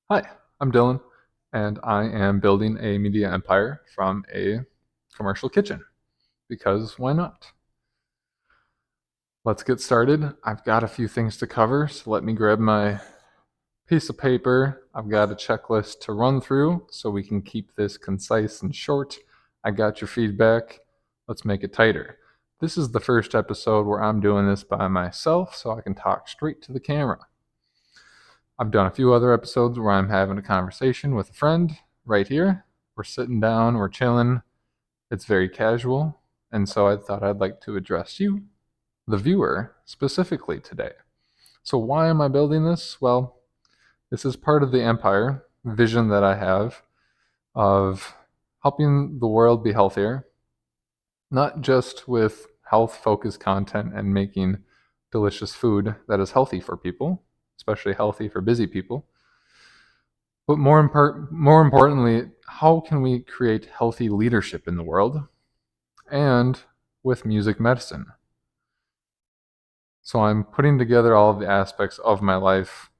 Hi, I'm Dylan, and I am building a media empire from a commercial kitchen because why not? Let's get started. I've got a few things to cover, so let me grab my piece of paper. I've got a checklist to run through so we can keep this concise and short. I got your feedback. Let's make it tighter. This is the first episode where I'm doing this by myself so I can talk straight to the camera. I've done a few other episodes where I'm having a conversation with a friend right here. We're sitting down, we're chilling. It's very casual. And so I thought I'd like to address you, the viewer, specifically today. So, why am I building this? Well, this is part of the empire vision that I have of helping the world be healthier, not just with health focused content and making delicious food that is healthy for people, especially healthy for busy people. But more importantly, how can we create healthy leadership in the world and with music medicine? So I'm putting together all of the aspects of my life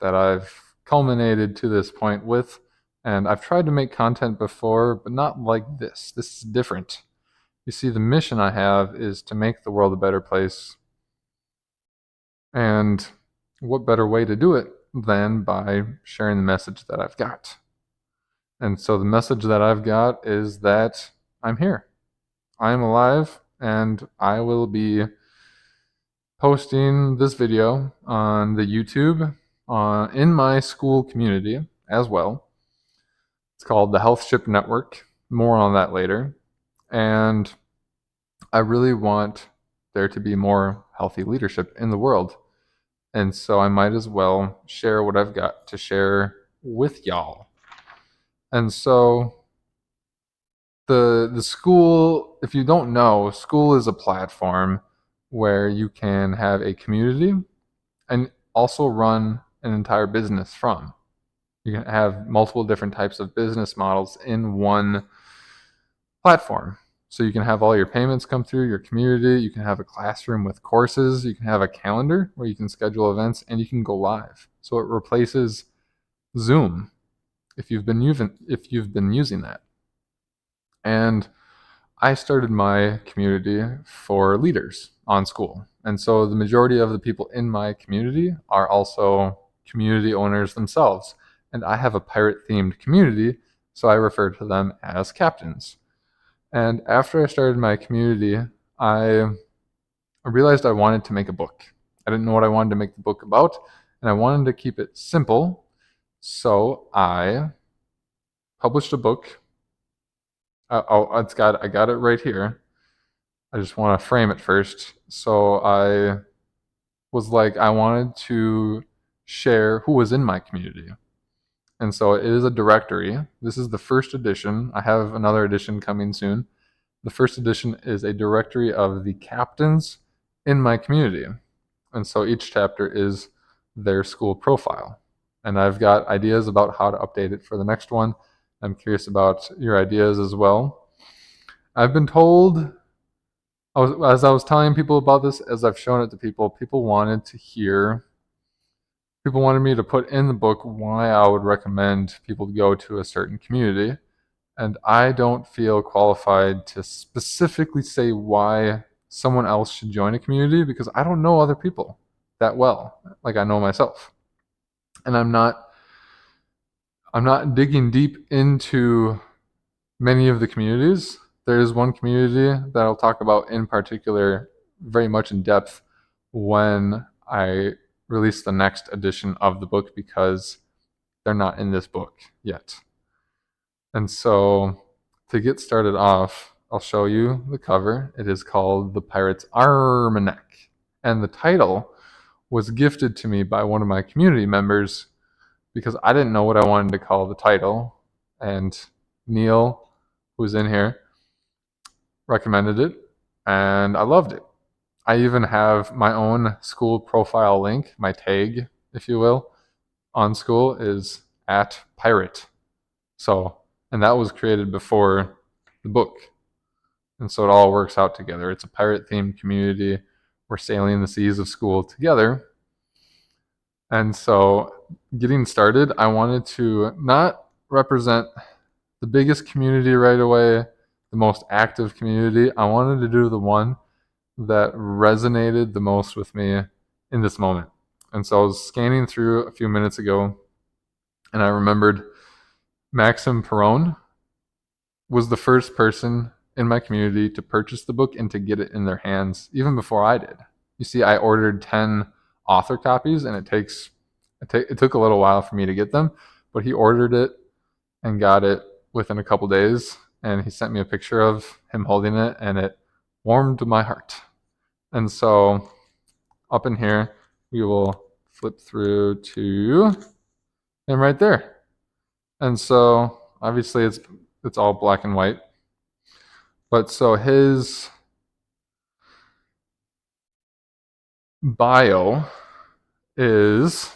that I've culminated to this point with, and I've tried to make content before, but not like this. This is different. You see, the mission I have is to make the world a better place, and what better way to do it than by sharing the message that I've got? And so the message that I've got is that I'm here. I'm alive and I will be posting this video on the YouTube in my school community as well. It's called the Health Ship Network. More on that later. And I really want there to be more healthy leadership in the world. And so I might as well share what I've got to share with y'all. And so the school, if you don't know, school is a platform where you can have a community and also run an entire business from. You can have multiple different types of business models in one platform. So you can have all your payments come through your community, you can have a classroom with courses, you can have a calendar where you can schedule events, and you can go live. So it replaces Zoom if you've been using that. And I started my community for leaders on school. And so the majority of the people in my community are also community owners themselves. And I have a pirate themed community, so I refer to them as captains. And after I started my community, I realized I wanted to make a book. I didn't know what I wanted to make the book about, and I wanted to keep it simple. So I published a book. I got it right here. I just want to frame it first. So I was like, I wanted to share who was in my community. And so it is a directory. This is the first edition. I have another edition coming soon. The first edition is a directory of the captains in my community. And so each chapter is their school profile. And I've got ideas about how to update it for the next one. I'm curious about your ideas as well. I've been told as I was telling people about this, as I've shown it to people, people wanted me to put in the book why I would recommend people go to a certain community. And I don't feel qualified to specifically say why someone else should join a community because I don't know other people that well, like I know myself. And I'm not digging deep into many of the communities. There is one community that I'll talk about in particular very much in depth when I release the next edition of the book because they're not in this book yet. And so to get started off, I'll show you the cover. It is called The Pirate's Almanac. And the title was gifted to me by one of my community members because I didn't know what I wanted to call the title. And Neil, who's in here, recommended it, and I loved it. I even have my own school profile link, my tag, if you will, on school is at pirate. So, and that was created before the book. And so it all works out together. It's a pirate themed community. We're sailing the seas of school together. And so getting started, I wanted to not represent the biggest community right away, the most active community. I wanted to do the one that resonated the most with me in this moment. And so I was scanning through a few minutes ago, and I remembered Maxim Perron was the first person in my community to purchase the book and to get it in their hands even before I did. You see, I ordered 10 author copies, and it took a little while for me to get them, but he ordered it and got it within a couple days, and he sent me a picture of him holding it, and it warmed my heart. And so up in here, we will flip through to him right there. And so obviously it's all black and white. But so his bio is,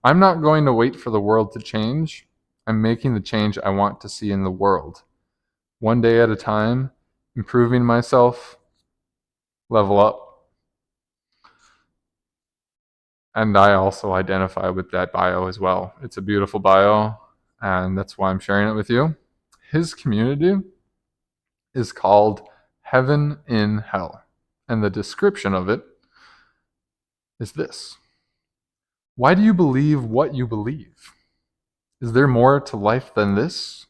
I'm not going to wait for the world to change. I'm making the change I want to see in the world. One day at a time, improving myself, level up. And I also identify with that bio as well. It's a beautiful bio, and that's why I'm sharing it with you. His community is called Heaven in Hell, and the description of it is this: why do you believe what you believe? Is there more to life than this?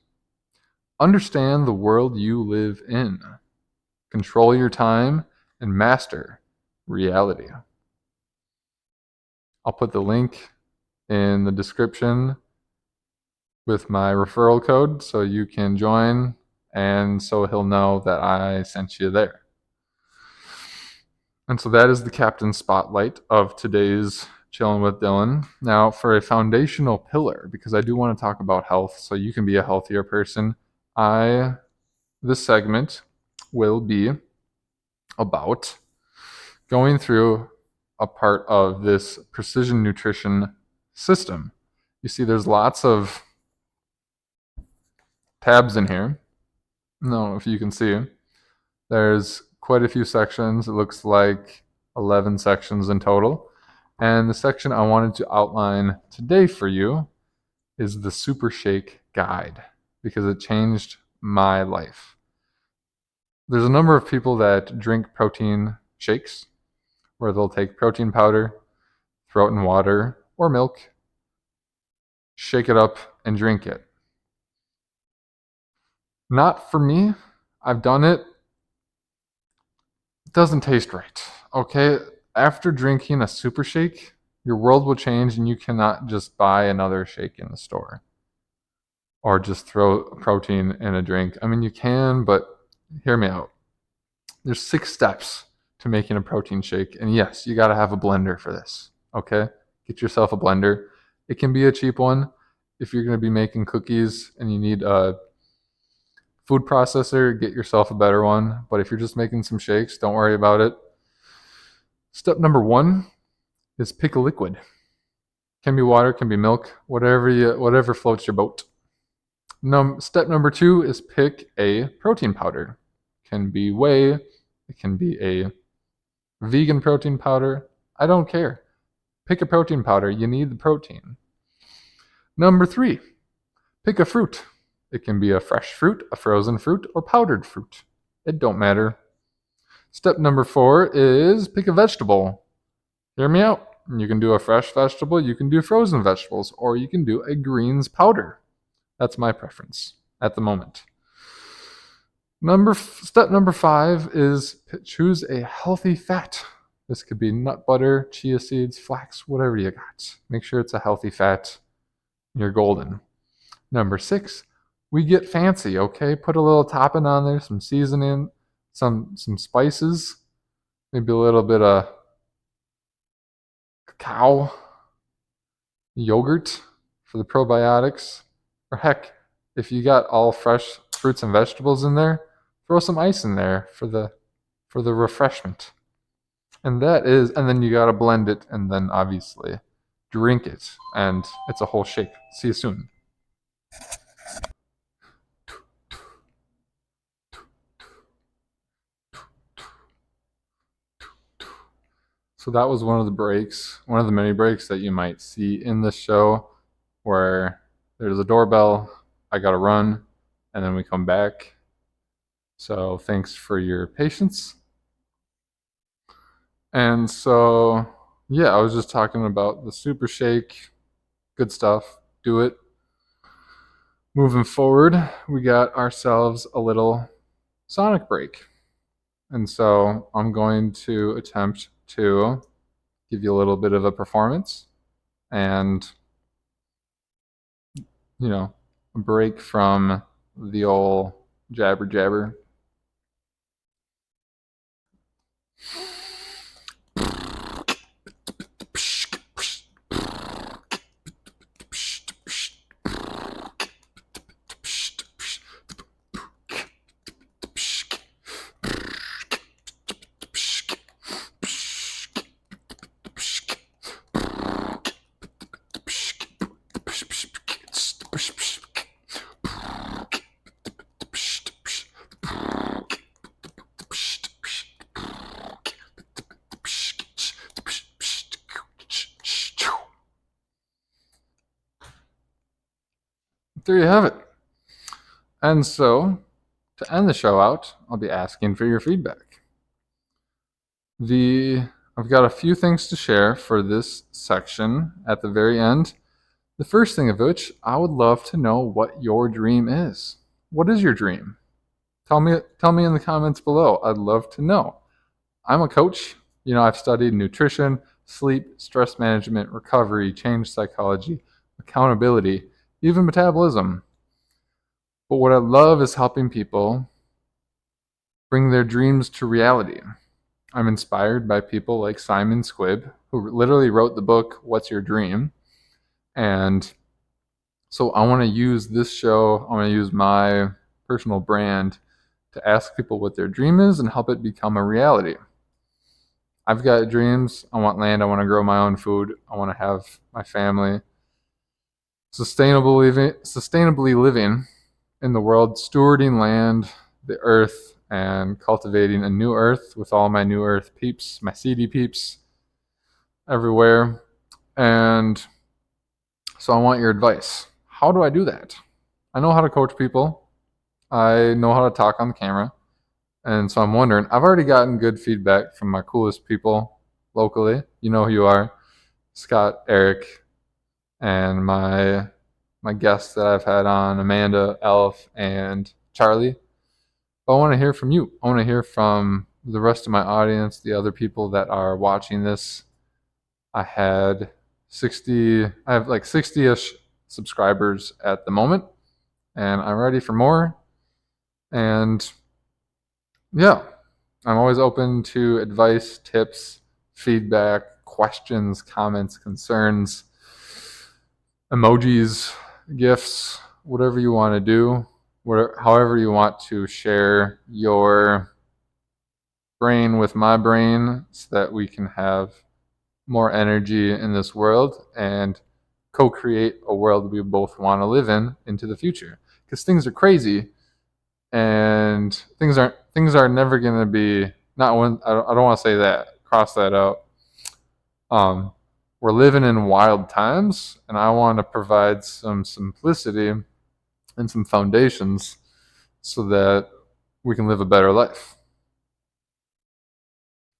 Understand the world you live in. Control your time and master reality. I'll put the link in the description with my referral code so you can join, and so he'll know that I sent you there. And so that is the captain spotlight of today's Chillin with Dylan. Now, for a foundational pillar, because I do want to talk about health so you can be a healthier person, this segment will be about going through a part of this precision nutrition system. You see, there's lots of tabs in here. No, if you can see, there's quite a few sections. It looks like 11 sections in total. And the section I wanted to outline today for you is the Super Shake Guide, because it changed my life. There's a number of people that drink protein shakes, where they'll take protein powder, throw it in water or milk, shake it up, and drink it. Not for me. I've done it. It doesn't taste right. Okay? After drinking a super shake, your world will change, and you cannot just buy another shake in the store or just throw protein in a drink. I mean, you can, but hear me out. There's 6 steps to making a protein shake, and yes, you got to have a blender for this. Okay? Get yourself a blender. It can be a cheap one. If you're going to be making cookies and you need a food processor, get yourself a better one. But if you're just making some shakes, don't worry about it. Step number 1 is pick a liquid. Can be water, can be milk, whatever floats your boat. Step number 2 is pick a protein powder. Can be whey, it can be a vegan protein powder. I don't care. Pick a protein powder. You need the protein. Number 3, pick a fruit. It can be a fresh fruit, a frozen fruit, or powdered fruit. It don't matter. Step number 4 is pick a vegetable. Hear me out. You can do a fresh vegetable, you can do frozen vegetables, or you can do a greens powder. That's my preference at the moment. Step number 5 is choose a healthy fat. This could be nut butter, chia seeds, flax, whatever you got. Make sure it's a healthy fat. You're golden. Number 6, we get fancy, okay? Put a little topping on there, some seasoning, some spices, maybe a little bit of cacao, yogurt for the probiotics, or heck, if you got all fresh fruits and vegetables in there, throw some ice in there for the refreshment. And then you gotta blend it, and then obviously drink it, and it's a whole shake. See you soon. So that was one of the breaks, one of the many breaks that you might see in this show, where there's a doorbell, I gotta run, and then we come back. So thanks for your patience. And so, yeah, I was just talking about the Super Shake. Good stuff. Do it. Moving forward, we got ourselves a little Sonic break. And so I'm going to attempt to give you a little bit of a performance and, a break from the old jabber jabber. There you have it. And so, to end the show out, I'll be asking for your feedback. I've got a few things to share for this section at the very end. The first thing of which, I would love to know what your dream is. What is your dream? Tell me in the comments below. I'd love to know. I'm a coach. I've studied nutrition, sleep, stress management, recovery, change psychology, accountability, even metabolism. But what I love is helping people bring their dreams to reality. I'm inspired by people like Simon Squibb, who literally wrote the book, What's Your Dream? And so I want to use this show, I want to use my personal brand to ask people what their dream is and help it become a reality. I've got dreams. I want land. I want to grow my own food. I want to have my family sustainably living in the world, stewarding land, the earth, and cultivating a new earth with all my new earth peeps, my seedy peeps everywhere. And so I want your advice. How do I do that? I know how to coach people. I know how to talk on the camera. And so I'm wondering, I've already gotten good feedback from my coolest people locally. You know who you are. Scott, Eric, and my guests that I've had on, Amanda, Elf, and Charlie. But I want to hear from you. I want to hear from the rest of my audience, the other people that are watching this. I have like 60-ish subscribers at the moment, and I'm ready for more. And yeah, I'm always open to advice, tips, feedback, questions, comments, concerns, emojis, gifts, whatever you want to do, however you want to share your brain with my brain so that we can have more energy in this world and co-create a world we both want to live in into the future. Because things are crazy, and things are never going to be not one. I don't want to say that. Cross that out. We're living in wild times, and I want to provide some simplicity and some foundations so that we can live a better life.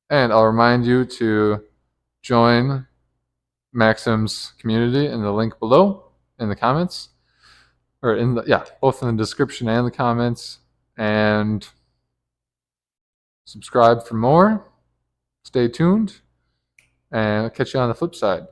And I'll remind you to join Maxim's community in the link below in the comments, or both in the description and the comments, and subscribe for more. Stay tuned, and I'll catch you on the flip side.